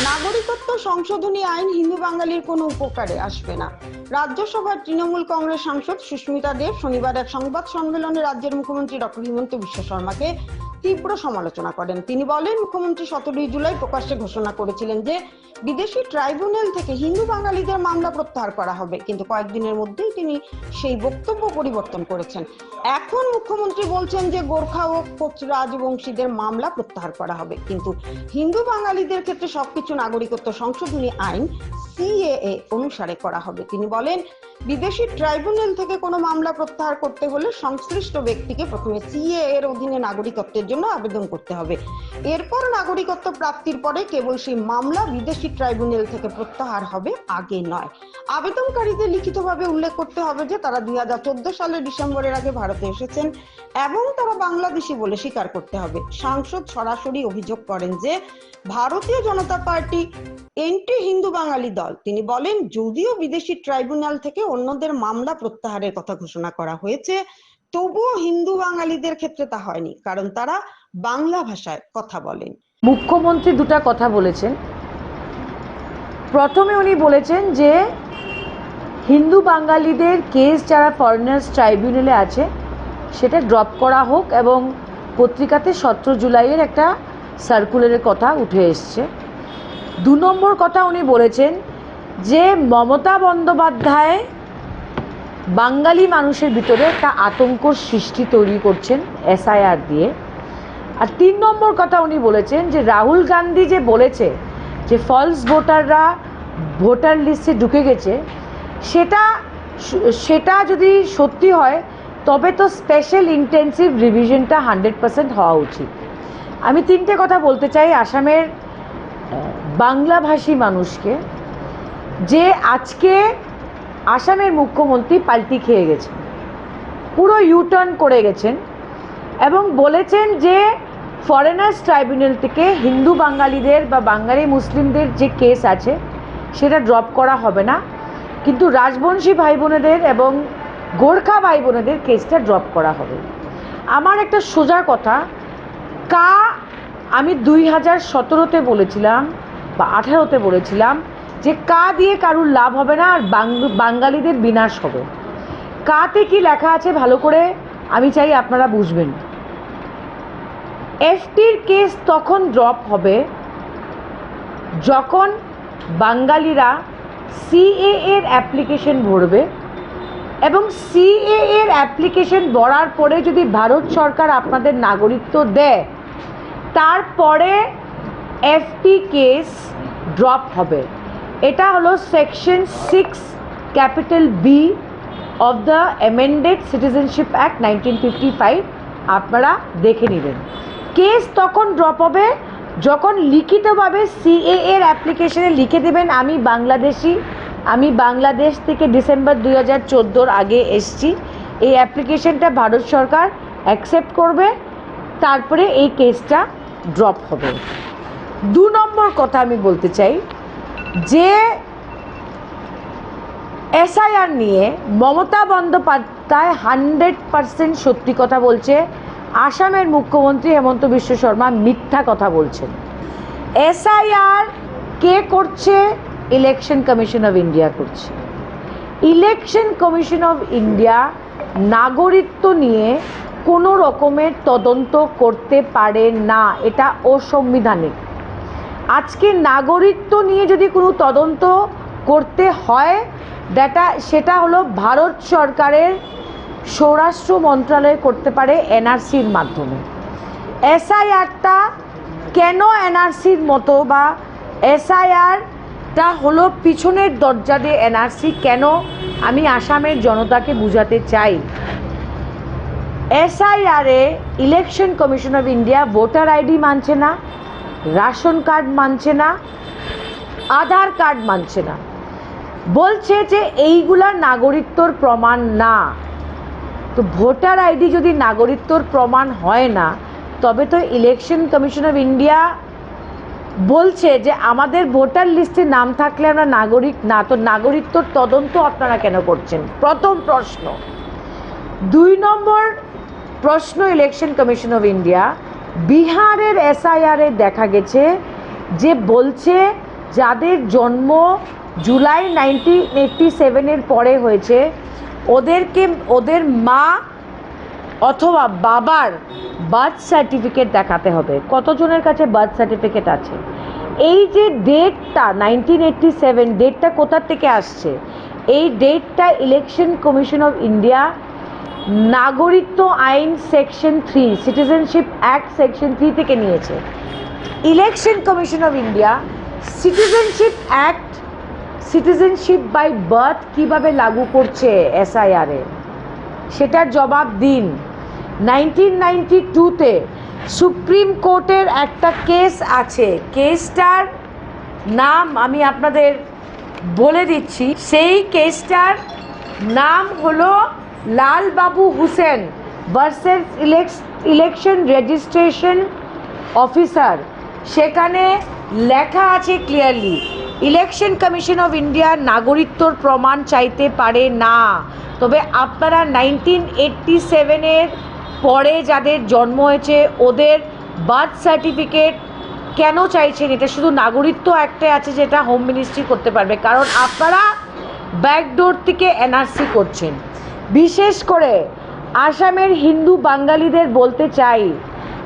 নাগরিকত্ব সংশোধনী আইন হিন্দু বাঙালির কোনো উপকারে আসবে না। রাজ্যসভার তৃণমূল কংগ্রেস সাংসদ সুস্মিতা দেব শনিবার এক সংবাদ সম্মেলনে রাজ্যের মুখ্যমন্ত্রী ডক্টর হিমন্ত বিশ্ব শর্মাকে তীব্র সমালোচনা করেন। তিনি বলেন, মুখ্যমন্ত্রী 17 জুলাই প্রকাশ্যে ঘোষণা করেছিলেন যে বিদেশি ট্রাইব্যুনাল থেকে হিন্দু বাঙালিদের মামলা প্রত্যাহার করা হবে, কিন্তু কয়েকদিনের মধ্যেই তিনি সেই বক্তব্য পরিবর্তন করেছেন। এখন মুখ্যমন্ত্রী বলছেন যে গোর্খা ও কোচ রাজবংশীদের মামলা প্রত্যাহার করা হবে, কিন্তু হিন্দু বাঙালিদের ক্ষেত্রে সবকিছু নাগরিকত্ব সংশোধনী আইন সিএএ অনুসারে করা হবে। তিনি বলেন, বিদেশি ট্রাইব্যুনাল থেকে কোনো মামলা প্রত্যাহার করতে হলে সংশ্লিষ্ট ব্যক্তিকে প্রথমে সিএএ এর অধীনে নাগরিকত্বের জন্য আবেদন করতে হবে। এরপর নাগরিকত্ব প্রাপ্তির পরে কেবল সেই মামলা বিদেশি ট্রাইব্যুনাল থেকে প্রত্যাহার হবে, আগে নয়। আবেদনকারীদের লিখিতভাবে উল্লেখ করতে হবে যে তারা 2014 সালের ডিসেম্বরের আগে ভারতে এসেছেন এবং তারা বাংলাদেশি বলে স্বীকার করতে হবে। সাংসদ সরাসরি অভিযোগ করেন যে ভারতীয় জনতা পার্টি এন্টি হিন্দু বাঙালি দল। তিনি বলেন, যদিও বিদেশি ট্রাইব্যুনাল থেকে অন্যদের মামলা প্রত্যাহারের কথা ঘোষণা করা হয়েছে, তবুও হিন্দু বাঙালিদের ক্ষেত্রে তা হয়নি, কারণ তারা বাংলা ভাষায় কথা বলেন। মুখ্যমন্ত্রী দুটা কথা বলেছেন। প্রথমে উনি বলেছেন যে হিন্দু বাঙালিদের কেস যারা ফরেনার্স ট্রাইব্যুনালে আছে সেটা ড্রপ করা হোক, এবং পত্রিকাতে 17 জুলাইয়ের একটা সার্কুলারের কথা উঠে এসছে। 2 নম্বর কথা উনি বলেছেন যে মমতা বন্দ্যোপাধ্যায় বাঙালি মানুষের ভিতরে একটা আতঙ্কর সৃষ্টি তৈরি করছেন এসআইআর দিয়ে। আর 3 নম্বর কথা উনি বলেছেন যে রাহুল গান্ধী যে বলেছে যে ফলস ভোটাররা ভোটার লিস্টে ঢুকে গেছে, সেটা যদি সত্যি হয় তবে তো স্পেশাল ইন্টেন্সিভ রিভিশনটা 100% হওয়া উচিত। আমি 3টে কথা বলতে চাই আসামের বাংলাভাষী মানুষকে, যে আজকে আসামের মুখ্যমন্ত্রী পাল্টি খেয়ে গেছেন, পুরো ইউটার্ন করে গেছেন এবং বলেছেন যে ফরেনার্স ট্রাইব্যুনাল থেকে হিন্দু বাঙালিদের বা বাঙালি মুসলিমদের যে কেস আছে সেটা ড্রপ করা হবে না, কিন্তু রাজবংশী ভাই বোনেদের এবং গোর্খা ভাই বোনেদের কেসটা ড্রপ করা হবে। আমার একটা সোজা কথা, আমি 2017-তে বলেছিলাম বা 18-তে বলেছিলাম যে দিয়ে কারুর লাভ হবে না আর বাঙালিদের বিনাশ হবে। তে কি লেখা আছে ভালো করে আমি চাই আপনারা বুঝবেন। এফটির কেস তখন ড্রপ হবে যখন বাঙালিরা সিএএ এর অ্যাপ্লিকেশন ভরবে, এবং সিএএ এর অ্যাপ্লিকেশন ভরার পরে যদি ভারত সরকার আপনাদের নাগরিকত্ব দেয়, তারপরে এফটি কেস ড্রপ হবে। এটা হলো section 6B of the amended citizenship act 1955, আপনারা দেখে নেবেন। কেস তখন ড্রপ হবে যখন লিখিতভাবে সিএএ এর অ্যাপ্লিকেশনে লিখে দেবেন আমি বাংলাদেশি, আমি বাংলাদেশ থেকে ডিসেম্বর 2014 আগে এসছি, এই অ্যাপ্লিকেশনটা ভারত সরকার অ্যাকসেপ্ট করবে, তারপরে এই কেসটা ড্রপ হবে। 2 নম্বর কথা আমি বলতে চাই যে এসআইআর নিয়ে মমতা বন্দ্যোপাধ্যায় 100% সত্যি কথা বলছে, আসামের মুখ্যমন্ত্রী হেমন্ত বিশ্ব শর্মা মিথ্যা কথা বলছেন। এসআইআর কে করছে? ইলেকশন কমিশন অফ ইন্ডিয়া করছে। ইলেকশন কমিশন অফ ইন্ডিয়া নাগরিকত্ব নিয়ে কোনো রকমের তদন্ত করতে পারে না, এটা অসাংবিধানিক। আজকে নাগরিকত্ব নিয়ে যদি কোনো তদন্ত করতে হয় সেটা হলো ভারত সরকারের স্বরাষ্ট্র মন্ত্রণালয় করতে পারে এনআরসির মাধ্যমে। এসআইআরটা কেন এনআরসির মতো, বা এসআইআরটা হলো পিছনের দরজা দিয়ে এনআরসি কেন, আমি আসামের জনতাকে বুঝাতে চাই। এসআইআরে election commission of India voter ID মানছে না, রেশন কার্ড মানছে না, আধার কার্ড মানছে না, বলছে যে এইগুলা নাগরিকত্বর প্রমাণ না। তো ভোটার আইডি যদি নাগরিকত্বর প্রমাণ হয় না, তবে তো ইলেকশন কমিশন অফ ইন্ডিয়া বলছে যে আমাদের ভোটার লিস্টে নাম থাকলে আমরা নাগরিক না, তো নাগরিকত্বর তদন্ত আপনারা কেন করছেন? প্রথম প্রশ্ন। 2 নম্বর প্রশ্ন, ইলেকশন কমিশন অফ ইন্ডিয়া বিহারের এসআইআরে দেখা গেছে যে বলছে যাদের জন্ম জুলাই 1987-এর পরে হয়েছে, ওদেরকে ওদের মা অথবা বাবার বার্থ সার্টিফিকেট দেখাতে হবে। কতজনের কাছে বার্থ সার্টিফিকেট আছে? এই যে ডেটটা 1987 ডেটটা কোথা থেকে আসছে? এই ডেটটা ইলেকশন কমিশন অফ ইন্ডিয়া নাগরিকত্ব আইন সেকশন 3 সিটিজেনশিপ অ্যাক্ট সেকশন 3 থেকে নিয়েছে। Election commission of India citizenship act citizenship by birth কীভাবে লাগু করছে এসআইআরে, সেটার জবাব দিন। 1992-তে সুপ্রিম কোর্টের একটা কেস আছে, কেসটার নাম আমি আপনাদের বলে দিচ্ছি। সেই কেসটার নাম হলো Lalbabu Hussain versus election registration officer. সেখানে লেখা আছে clearly, election commission of India নাগরিকত্বর প্রমাণ চাইতে পারে না, তবে আপনারা 1987-এর পরে যাদের জন্ম হয়েছে ওদের বার্থ সার্টিফিকেট কেন চাইছেন? এটা শুধু নাগরিকত্ব অ্যাক্টে আছে, যেটা হোম মিনিস্ট্রি করতে পারবে, কারণ আপনারা ব্যাকডোর থেকে এনআরসি করছেন। বিশেষ করে আসামের হিন্দু বাঙালিদের বলতে চাই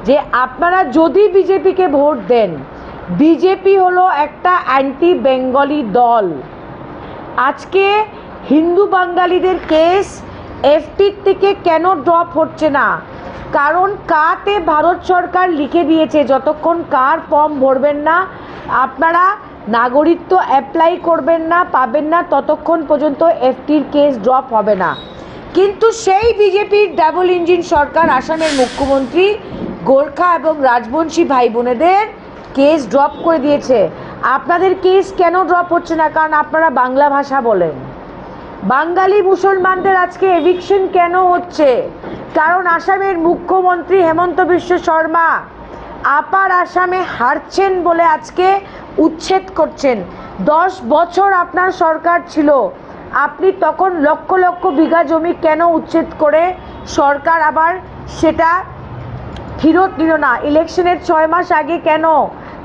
যে আপনারা যদি বিজেপিকে ভোট দেন, বিজেপি হলো একটা অ্যান্টি বেঙ্গলি দল। আজকে হিন্দু বাঙালিদের কেস এফটির থেকে কেন ড্রপ হচ্ছে না? কারণ কাতে ভারত সরকার লিখে দিয়েছে যতক্ষণ কার ফর্ম ভরবেন না, আপনারা নাগরিকত্ব অ্যাপ্লাই করবেন না, পাবেন না, ততক্ষণ পর্যন্ত এফটির কেস ড্রপ হবে না। কিন্তু সেই বিজেপির ডাবল ইঞ্জিন সরকার আসামের মুখ্যমন্ত্রী গোর্খা এবং রাজবংশী ভাই বোনেদের কেস ড্রপ করে দিয়েছে। আপনাদের কেস কেন ড্রপ হচ্ছে না? কারণ আপনারা বাংলা ভাষা বলেন। বাঙালি মুসলমানদের আজকে এভিকশন কেন হচ্ছে? কারণ আসামের মুখ্যমন্ত্রী হেমন্ত বিশ্ব শর্মা আপার আসামে হারছেন বলে আজকে উচ্ছেদ করছেন। 10 বছর আপনার সরকার ছিল, আপনি তখন লক্ষ লক্ষ বিঘা জমি কেন উচ্ছেদ করে সরকার আবার সেটা ফেরত নিল না? ইলেকশনের 6 মাস আগে কেন?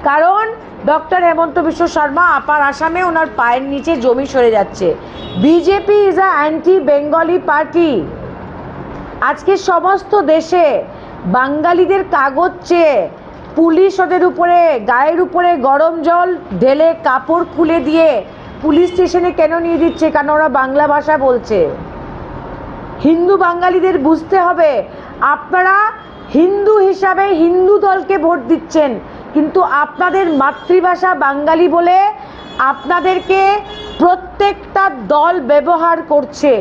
কারণ ডক্টর হেমন্ত বিশ্ব শর্মা আপার আসামে ওনার পায়ের নিচে জমি সরে যাচ্ছে। BJP is a anti Bengali party. আজকে সমস্ত দেশে বাঙালিদের কাগজ চেয়ে পুলিশ ওদের উপরে গায়ের উপরে গরম জল ঢেলে কাপড় খুলে দিয়ে পুলিশ স্টেশনে কেন নিয়ে দিচ্ছে? কারণ ওরা বাংলা ভাষা বলছে। হিন্দু বাঙালিদের বুঝতে হবে, আপনারা হিন্দু হিসাবে হিন্দু দলকে ভোট দিচ্ছেন, কিন্তু আপনাদের মাতৃভাষা বাঙালি বলে আপনাদেরকে প্রত্যেকটা দল ব্যবহার করছে।